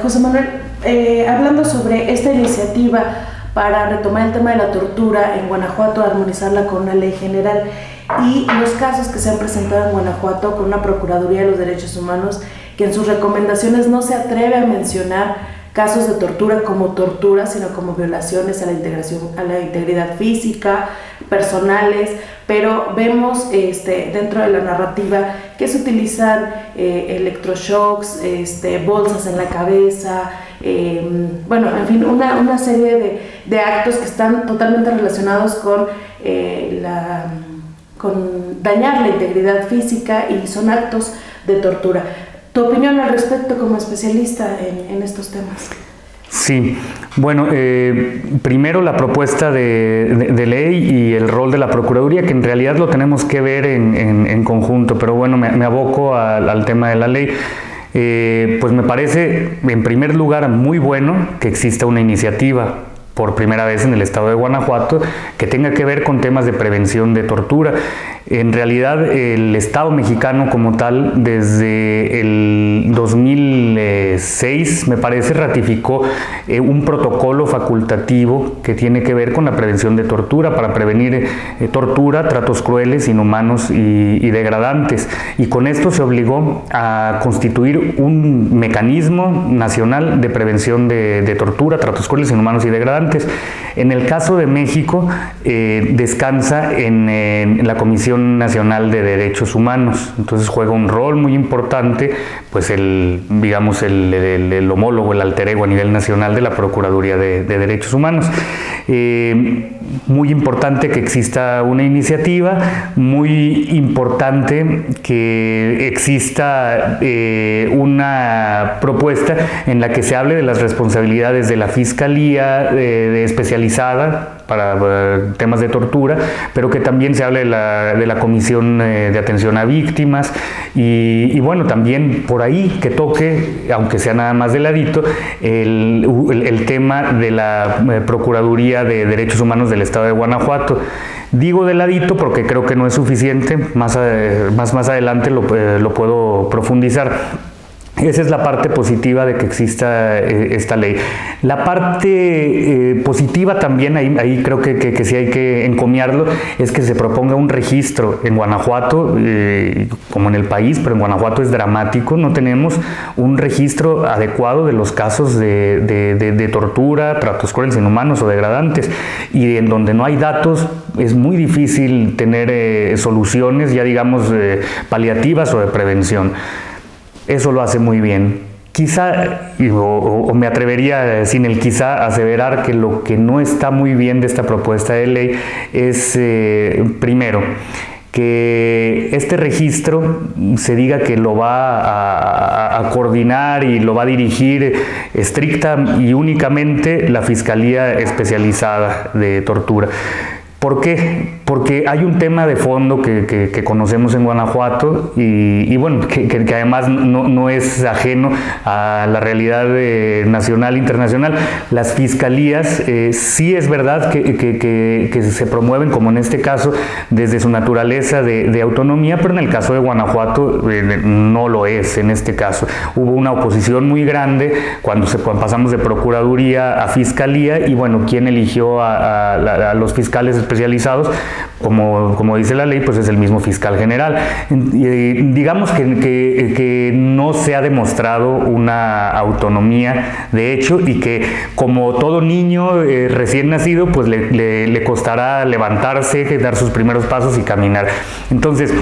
José Manuel, hablando sobre esta iniciativa para retomar el tema de la tortura en Guanajuato, armonizarla con una ley general y los casos que se han presentado en Guanajuato con una Procuraduría de los Derechos Humanos que en sus recomendaciones no se atreve a mencionar casos de tortura como tortura, sino como violaciones a la integridad física, personales, pero vemos dentro de la narrativa que se utilizan electroshocks, bolsas en la cabeza, bueno, en fin, una serie de actos que están totalmente relacionados con dañar la integridad física y son actos de tortura. ¿Tu opinión al respecto como especialista en estos temas? Sí, bueno, primero la propuesta de ley y el rol de la Procuraduría, que en realidad lo tenemos que ver en conjunto, pero bueno, me aboco al tema de la ley. Pues me parece, en primer lugar, muy bueno que exista una iniciativa por primera vez en el estado de Guanajuato que tenga que ver con temas de prevención de tortura. En realidad, el Estado mexicano como tal, desde el 2006, me parece, ratificó un protocolo facultativo que tiene que ver con la prevención de tortura, para prevenir tortura, tratos crueles, inhumanos y degradantes. Y con esto se obligó a constituir un mecanismo nacional de prevención de tortura, tratos crueles, inhumanos y degradantes. En el caso de México, descansa en la Comisión Nacional de Derechos Humanos. Entonces juega un rol muy importante, pues el homólogo, el alter ego a nivel nacional de la Procuraduría de Derechos Humanos. Muy importante que exista una iniciativa, muy importante que exista una propuesta en la que se hable de las responsabilidades de la Fiscalía especializada para temas de tortura, pero que también se hable de la Comisión de Atención a Víctimas y bueno, también por ahí que toque, aunque sea nada más de ladito, el tema de la Procuraduría de Derechos Humanos del Estado de Guanajuato. Digo de ladito porque creo que no es suficiente, más adelante lo puedo profundizar. Esa es la parte positiva de que exista esta ley. La parte positiva también, ahí creo que sí hay que encomiarlo, es que se proponga un registro en Guanajuato, como en el país, pero en Guanajuato es dramático, no tenemos un registro adecuado de los casos de tortura, tratos crueles, inhumanos o degradantes, y en donde no hay datos es muy difícil tener soluciones, ya digamos, paliativas o de prevención. Eso lo hace muy bien. Quizá, o me atrevería sin el quizá a aseverar que lo que no está muy bien de esta propuesta de ley es, primero, que este registro se diga que lo va a coordinar y lo va a dirigir estricta y únicamente la Fiscalía Especializada de Tortura. ¿Por qué? Porque hay un tema de fondo que conocemos en Guanajuato y bueno, que además no es ajeno a la realidad nacional e internacional. Las fiscalías sí es verdad que se promueven, como en este caso, desde su naturaleza de autonomía, pero en el caso de Guanajuato no lo es en este caso. Hubo una oposición muy grande cuando pasamos de Procuraduría a Fiscalía y bueno, ¿quién eligió a los fiscales especializados? Como dice la ley, pues es el mismo fiscal general. Digamos que no se ha demostrado una autonomía de hecho y que como todo niño recién nacido, pues le costará levantarse, dar sus primeros pasos y caminar. Entonces,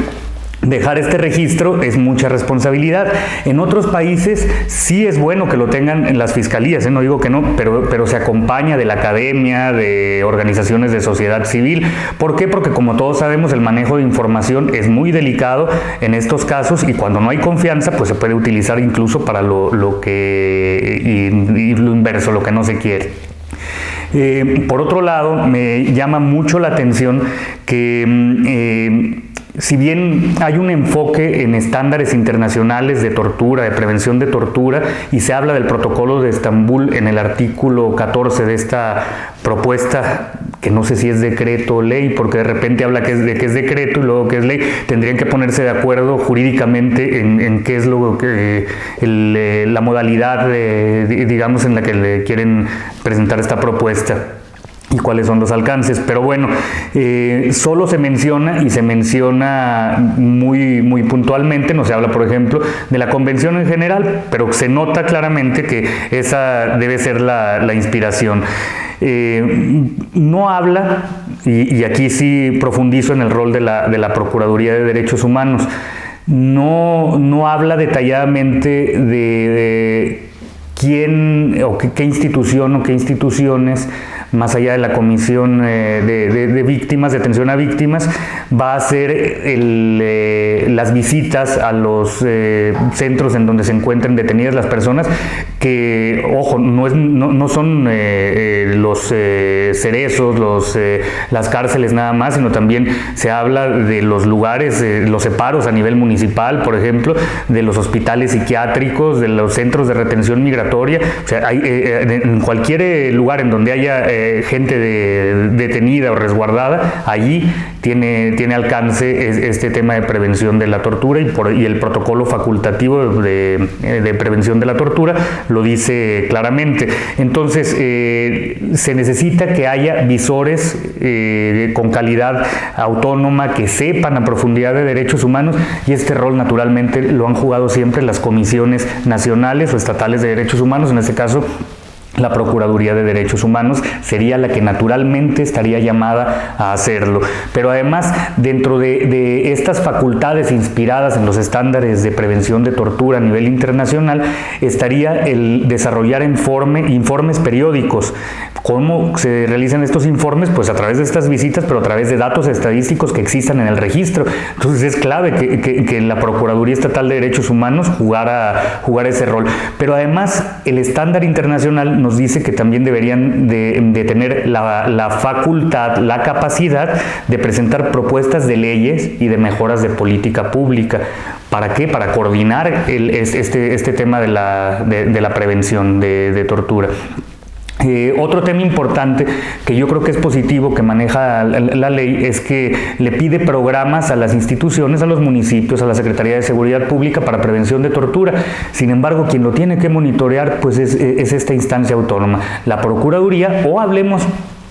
dejar este registro es mucha responsabilidad. En otros países sí es bueno que lo tengan en las fiscalías, no digo que no, pero se acompaña de la academia, de organizaciones de sociedad civil. ¿Por qué? Porque como todos sabemos, el manejo de información es muy delicado en estos casos y cuando no hay confianza, pues se puede utilizar incluso para lo inverso, lo que no se quiere. Por otro lado, me llama mucho la atención que si bien hay un enfoque en estándares internacionales de tortura, de prevención de tortura, y se habla del protocolo de Estambul en el artículo 14 de esta propuesta, que no sé si es decreto o ley, porque de repente habla que es decreto y luego que es ley, tendrían que ponerse de acuerdo jurídicamente en qué es lo que la modalidad, digamos, en la que le quieren presentar esta propuesta y cuáles son los alcances. Pero bueno, solo se menciona, y se menciona muy, muy puntualmente. No se habla, por ejemplo, de la convención en general, pero se nota claramente que esa debe ser la inspiración. No habla, y aquí sí profundizo en el rol de la Procuraduría de Derechos Humanos, no habla detalladamente de quién o qué institución o qué instituciones, más allá de la comisión de víctimas, de atención a víctimas, va a hacer las visitas a los centros en donde se encuentren detenidas las personas, que, ojo, no son los cerezos, las cárceles nada más, sino también se habla de los lugares, los separos a nivel municipal, por ejemplo, de los hospitales psiquiátricos, de los centros de retención migratoria. O sea, hay, en cualquier lugar en donde haya gente detenida o resguardada, allí tiene alcance este tema de prevención de la tortura, y el protocolo facultativo de prevención de la tortura lo dice claramente. Entonces, se necesita que haya visores con calidad autónoma, que sepan a profundidad de derechos humanos, y este rol naturalmente lo han jugado siempre las comisiones nacionales o estatales de derechos humanos. En este caso, la Procuraduría de Derechos Humanos sería la que naturalmente estaría llamada a hacerlo. Pero además, dentro de estas facultades inspiradas en los estándares de prevención de tortura a nivel internacional, estaría el desarrollar informes periódicos. ¿Cómo se realizan estos informes? Pues a través de estas visitas, pero a través de datos estadísticos que existan en el registro. Entonces es clave que la Procuraduría Estatal de Derechos Humanos jugara ese rol. Pero además, el estándar internacional nos dice que también deberían de tener la facultad, la capacidad de presentar propuestas de leyes y de mejoras de política pública. ¿Para qué? Para coordinar este tema de la prevención de tortura. Otro tema importante que yo creo que es positivo que maneja la ley es que le pide programas a las instituciones, a los municipios, a la Secretaría de Seguridad Pública para prevención de tortura. Sin embargo, quien lo tiene que monitorear pues es esta instancia autónoma, la Procuraduría, o hablemos,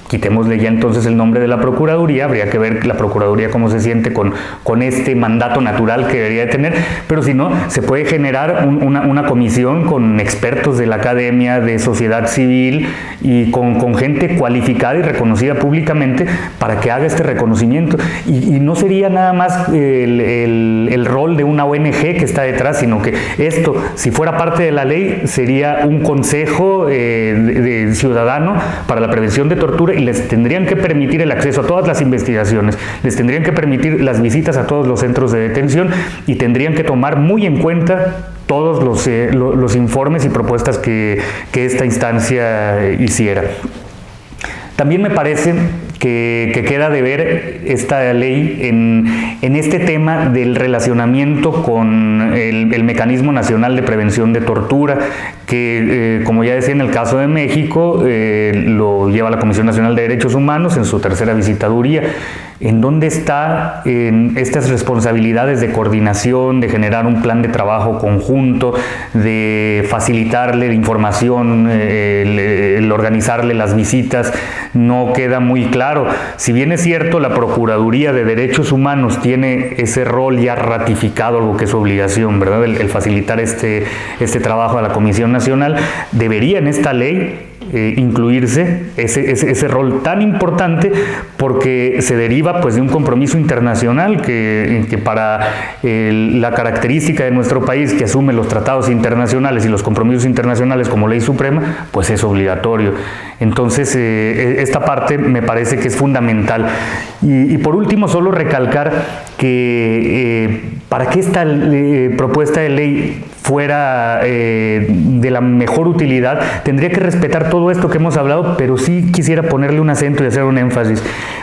quitémosle ya entonces el nombre de la Procuraduría, habría que ver la Procuraduría cómo se siente con este mandato natural que debería de tener, pero si no, se puede generar una comisión con expertos de la academia, de sociedad civil y con gente cualificada y reconocida públicamente para que haga este reconocimiento. Y no sería nada más el rol de una ONG que está detrás, sino que esto, si fuera parte de la ley, sería un consejo de ciudadano para la prevención de tortura, y les tendrían que permitir el acceso a todas las investigaciones, les tendrían que permitir las visitas a todos los centros de detención, y tendrían que tomar muy en cuenta todos los informes y propuestas que esta instancia hiciera. También me parece que queda de ver esta ley en este tema del relacionamiento con el Mecanismo Nacional de Prevención de Tortura, que como ya decía, en el caso de México lo lleva la Comisión Nacional de Derechos Humanos en su tercera visitaduría. ¿En dónde está estas responsabilidades de coordinación, de generar un plan de trabajo conjunto, de facilitarle la información, el organizarle las visitas? No queda muy claro. Si bien es cierto, la Procuraduría de Derechos Humanos tiene ese rol ya ratificado, algo que es su obligación, ¿verdad? El facilitar este trabajo a la Comisión Nacional, debería en esta ley incluirse ese rol tan importante, porque se deriva pues de un compromiso internacional que para la característica de nuestro país, que asume los tratados internacionales y los compromisos internacionales como ley suprema, pues es obligatorio. Entonces esta parte me parece que es fundamental. Y por último, solo recalcar que para que esta propuesta de ley fuera de la mejor utilidad, tendría que respetar todo esto que hemos hablado, pero sí quisiera ponerle un acento y hacer un énfasis.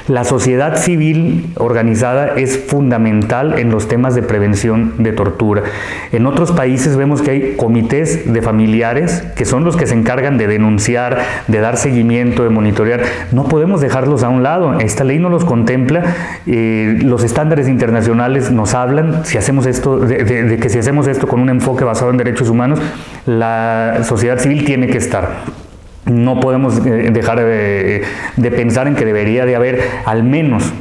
La sociedad civil organizada es fundamental en los temas de prevención de tortura. En otros países vemos que hay comités de familiares que son los que se encargan de denunciar, de dar seguimiento, de monitorear. No podemos dejarlos a un lado. Esta ley no los contempla. Los estándares internacionales nos hablan si hacemos esto, de que si hacemos esto con un enfoque basado en derechos humanos, la sociedad civil tiene que estar. No podemos dejar de pensar en que debería de haber al menos,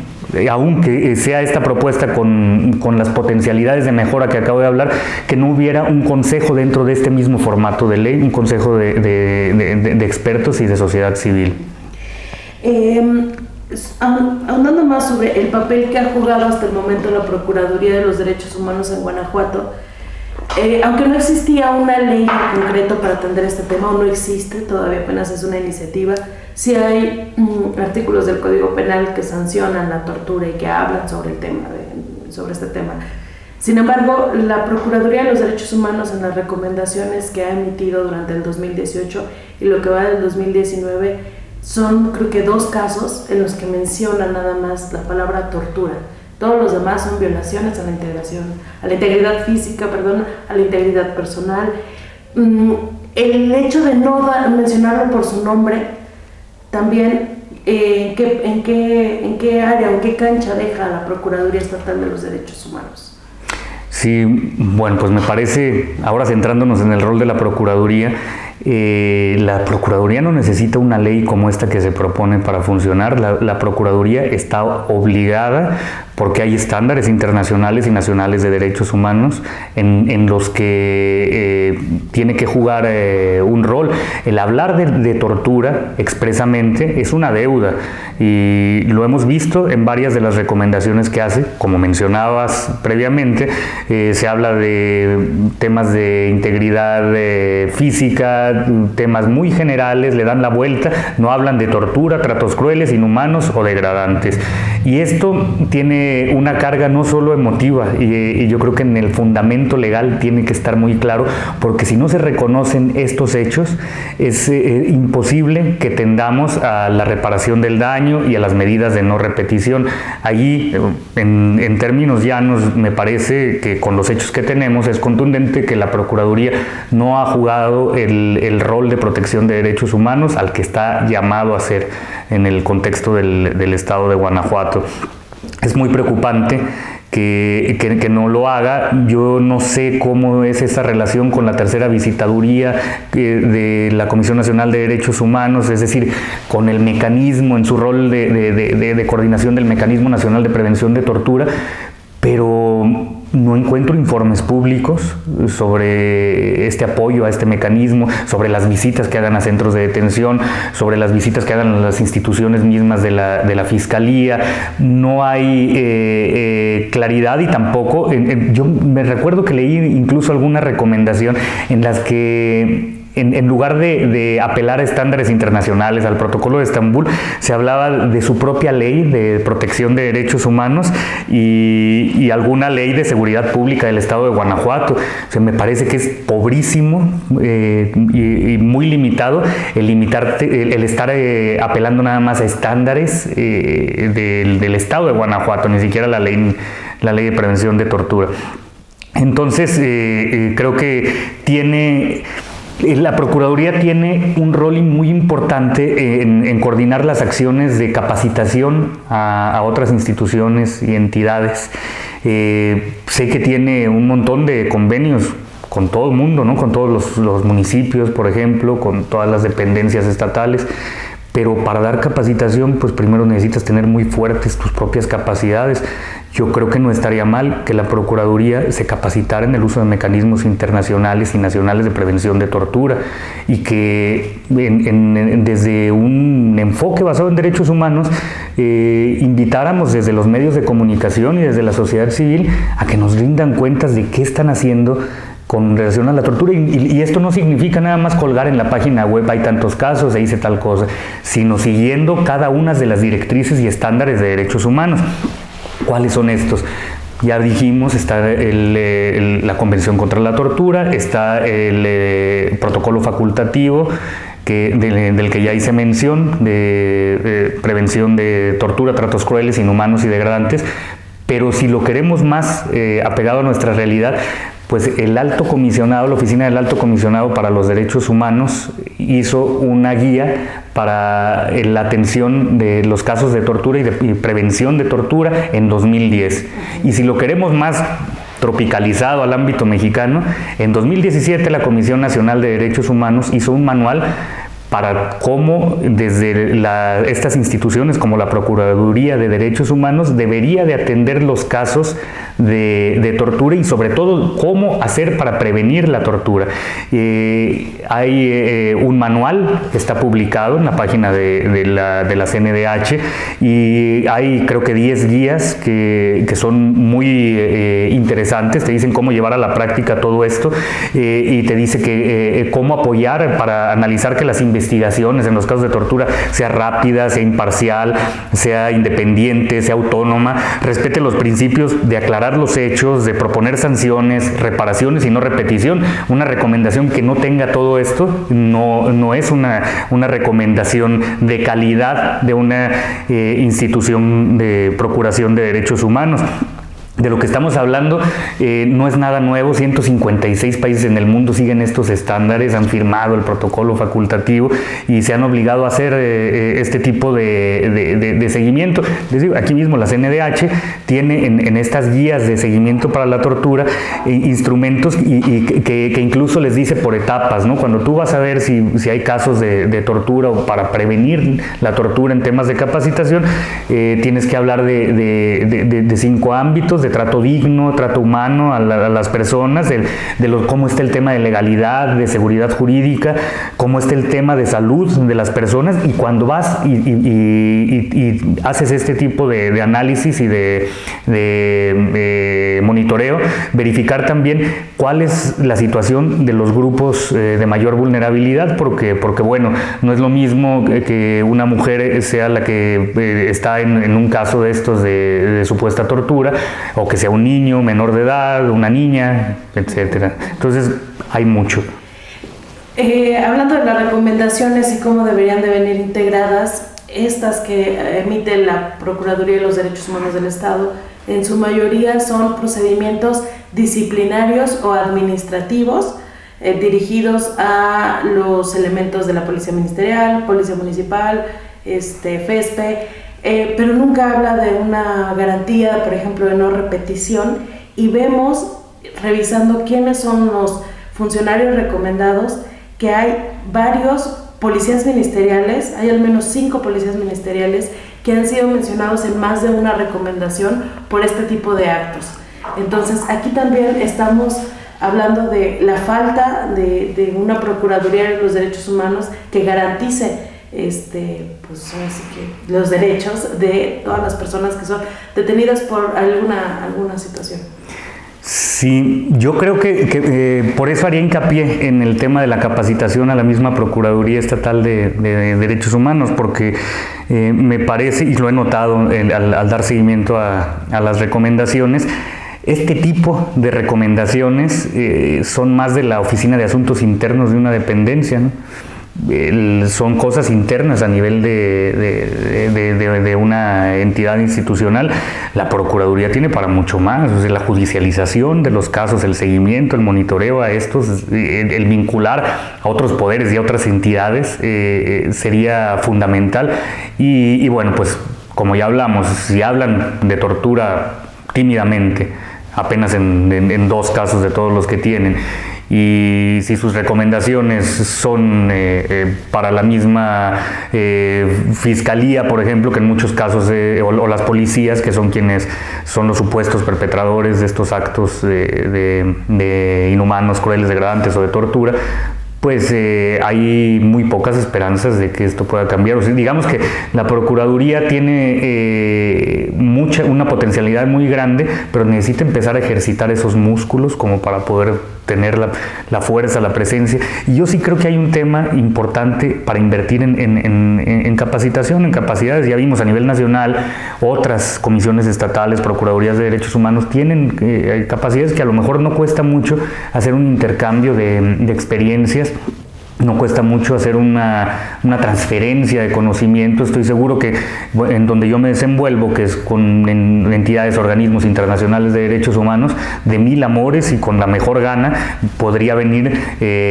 aunque sea esta propuesta con las potencialidades de mejora que acabo de hablar, que no hubiera un consejo dentro de este mismo formato de ley, un consejo de expertos y de sociedad civil. Ahondando más sobre el papel que ha jugado hasta el momento la Procuraduría de los Derechos Humanos en Guanajuato, aunque no existía una ley en concreto para atender este tema, o no existe, todavía apenas es una iniciativa, sí hay artículos del Código Penal que sancionan la tortura y que hablan sobre el tema, sobre este tema. Sin embargo, la Procuraduría de los Derechos Humanos, en las recomendaciones que ha emitido durante el 2018 y lo que va del 2019, son creo que 2 casos en los que menciona nada más la palabra tortura. Todos los demás son violaciones a la integridad física, a la integridad personal. El hecho de no mencionarlo por su nombre, también en qué área, en qué cancha deja la Procuraduría Estatal de los Derechos Humanos. Sí, bueno, pues me parece, ahora centrándonos en el rol de la Procuraduría no necesita una ley como esta que se propone para funcionar. La Procuraduría está obligada, porque hay estándares internacionales y nacionales de derechos humanos en los que tiene que jugar un rol. El hablar de tortura expresamente es una deuda, y lo hemos visto en varias de las recomendaciones que hace. Como mencionabas previamente, se habla de temas de integridad física, temas muy generales, le dan la vuelta, no hablan de tortura, tratos crueles, inhumanos o degradantes. Y esto tiene una carga no solo emotiva, y yo creo que en el fundamento legal tiene que estar muy claro, porque si no se reconocen estos hechos, es imposible que tendamos a la reparación del daño y a las medidas de no repetición. Allí, en términos llanos, me parece que con los hechos que tenemos es contundente que la Procuraduría no ha jugado el rol de protección de derechos humanos al que está llamado a hacer en el contexto del estado de Guanajuato. Es muy preocupante que no lo haga. Yo no sé cómo es esa relación con la tercera visitaduría de la Comisión Nacional de Derechos Humanos, es decir, con el mecanismo en su rol de coordinación del Mecanismo Nacional de Prevención de Tortura, pero no encuentro informes públicos sobre este apoyo a este mecanismo, sobre las visitas que hagan a centros de detención, sobre las visitas que hagan a las instituciones mismas de la Fiscalía. No hay claridad, y tampoco, yo me recuerdo que leí incluso alguna recomendación en las que en lugar de apelar a estándares internacionales, al protocolo de Estambul, se hablaba de su propia ley de protección de derechos humanos y alguna ley de seguridad pública del estado de Guanajuato. O sea, me parece que es pobrísimo y muy limitado el estar apelando nada más a estándares del estado de Guanajuato, ni siquiera la ley de prevención de tortura. Entonces, creo que la Procuraduría tiene un rol muy importante en coordinar las acciones de capacitación a otras instituciones y entidades. Sé que tiene un montón de convenios con todo el mundo, ¿no? Con todos los municipios, por ejemplo, con todas las dependencias estatales. Pero para dar capacitación, pues primero necesitas tener muy fuertes tus propias capacidades. Yo creo que no estaría mal que la Procuraduría se capacitara en el uso de mecanismos internacionales y nacionales de prevención de tortura, y que desde un enfoque basado en derechos humanos invitáramos desde los medios de comunicación y desde la sociedad civil a que nos rindan cuentas de qué están haciendo con relación a la tortura, y esto no significa nada más colgar en la página web hay tantos casos, se dice tal cosa, sino siguiendo cada una de las directrices y estándares de derechos humanos. ¿Cuáles son estos? ya dijimos, está la Convención contra la Tortura, está el protocolo facultativo del que ya hice mención, de prevención de tortura, tratos crueles, inhumanos y degradantes, pero si lo queremos más apegado a nuestra realidad, pues el Alto Comisionado, la Oficina del Alto Comisionado para los Derechos Humanos hizo una guía para la atención de los casos de tortura y prevención de tortura en 2010. Y si lo queremos más tropicalizado al ámbito mexicano, en 2017 la Comisión Nacional de Derechos Humanos hizo un manual para cómo desde estas instituciones como la Procuraduría de Derechos Humanos debería de atender los casos de tortura y sobre todo cómo hacer para prevenir la tortura. Hay un manual que está publicado en la página de la CNDH y hay creo que 10 guías que son muy interesantes, te dicen cómo llevar a la práctica todo esto y te dice que cómo apoyar para analizar que las investigaciones en los casos de tortura sea rápida, sea imparcial, sea independiente, sea autónoma, respete los principios de aclarar los hechos, de proponer sanciones, reparaciones y no repetición. Una recomendación que no tenga todo esto no es una recomendación de calidad de una institución de procuración de derechos humanos. De lo que estamos hablando no es nada nuevo, 156 países en el mundo siguen estos estándares, han firmado el protocolo facultativo y se han obligado a hacer este tipo de seguimiento. Les digo, aquí mismo la CNDH tiene en estas guías de seguimiento para la tortura instrumentos que incluso les dice por etapas, ¿no? Cuando tú vas a ver si hay casos de tortura o para prevenir la tortura en temas de capacitación, tienes que hablar de 5 ámbitos: de trato digno, trato humano a las personas, cómo está el tema de legalidad, de seguridad jurídica, cómo está el tema de salud de las personas, y cuando vas y haces este tipo de análisis y de monitoreo, verificar también cuál es la situación de los grupos de mayor vulnerabilidad, porque bueno, no es lo mismo que una mujer sea la que está en un caso de estos de supuesta tortura, o que sea un niño menor de edad, una niña, etcétera. Entonces, hay mucho. Hablando de las recomendaciones y cómo deberían de venir integradas, estas que emite la Procuraduría de los Derechos Humanos del Estado, en su mayoría son procedimientos disciplinarios o administrativos dirigidos a los elementos de la Policía Ministerial, Policía Municipal, FESPE, pero nunca habla de una garantía, por ejemplo, de no repetición, y vemos, revisando quiénes son los funcionarios recomendados, que hay varios policías ministeriales, hay al menos 5 policías ministeriales que han sido mencionados en más de una recomendación por este tipo de actos. Entonces, aquí también estamos hablando de la falta de una Procuraduría de los Derechos Humanos que garantice pues así que los derechos de todas las personas que son detenidas por alguna situación. Sí, yo creo que por eso haría hincapié en el tema de la capacitación a la misma Procuraduría Estatal de Derechos Humanos, porque me parece, y lo he notado al dar seguimiento a las recomendaciones, este tipo de recomendaciones son más de la Oficina de Asuntos Internos de una dependencia, ¿no? Son cosas internas a nivel de una entidad institucional. La Procuraduría tiene para mucho más, o sea, la judicialización de los casos, el seguimiento, el monitoreo a estos, el vincular a otros poderes y a otras entidades sería fundamental. Y bueno, pues como ya hablamos, si hablan de tortura tímidamente, apenas en 2 casos de todos los que tienen, y si sus recomendaciones son para la misma fiscalía, por ejemplo, que en muchos casos, o las policías, que son quienes son los supuestos perpetradores de estos actos de inhumanos, crueles, degradantes o de tortura, pues hay muy pocas esperanzas de que esto pueda cambiar. O sea, digamos que la Procuraduría tiene una potencialidad muy grande, pero necesita empezar a ejercitar esos músculos como para poder tener la fuerza, la presencia. Y yo sí creo que hay un tema importante para invertir en capacitación, en capacidades. Ya vimos a nivel nacional, otras comisiones estatales, procuradurías de derechos humanos tienen capacidades que a lo mejor no cuesta mucho hacer un intercambio de experiencias. No cuesta mucho hacer una transferencia de conocimiento. Estoy seguro que en donde yo me desenvuelvo, que es con entidades, organismos internacionales de derechos humanos, de mil amores y con la mejor gana, podría venir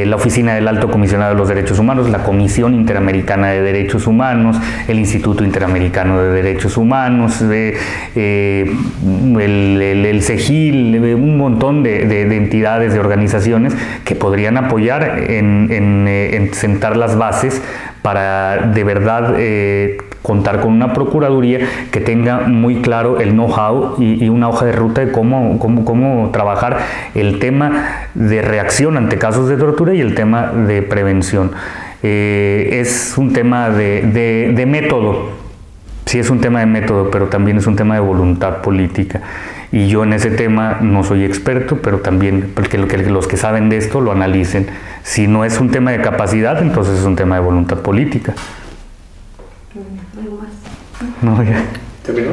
la Oficina del Alto Comisionado de los Derechos Humanos, la Comisión Interamericana de Derechos Humanos, el Instituto Interamericano de Derechos Humanos, el CEGIL, un montón de entidades, de organizaciones que podrían apoyar en sentar las bases para de verdad contar con una procuraduría que tenga muy claro el know-how y una hoja de ruta de cómo trabajar el tema de reacción ante casos de tortura y el tema de prevención. Es un tema de método. Sí, es un tema de método, pero también es un tema de voluntad política. Y yo en ese tema no soy experto, pero también porque los que saben de esto lo analicen. Si no es un tema de capacidad, entonces es un tema de voluntad política. ¿Algo más? No, ya. ¿Terminó?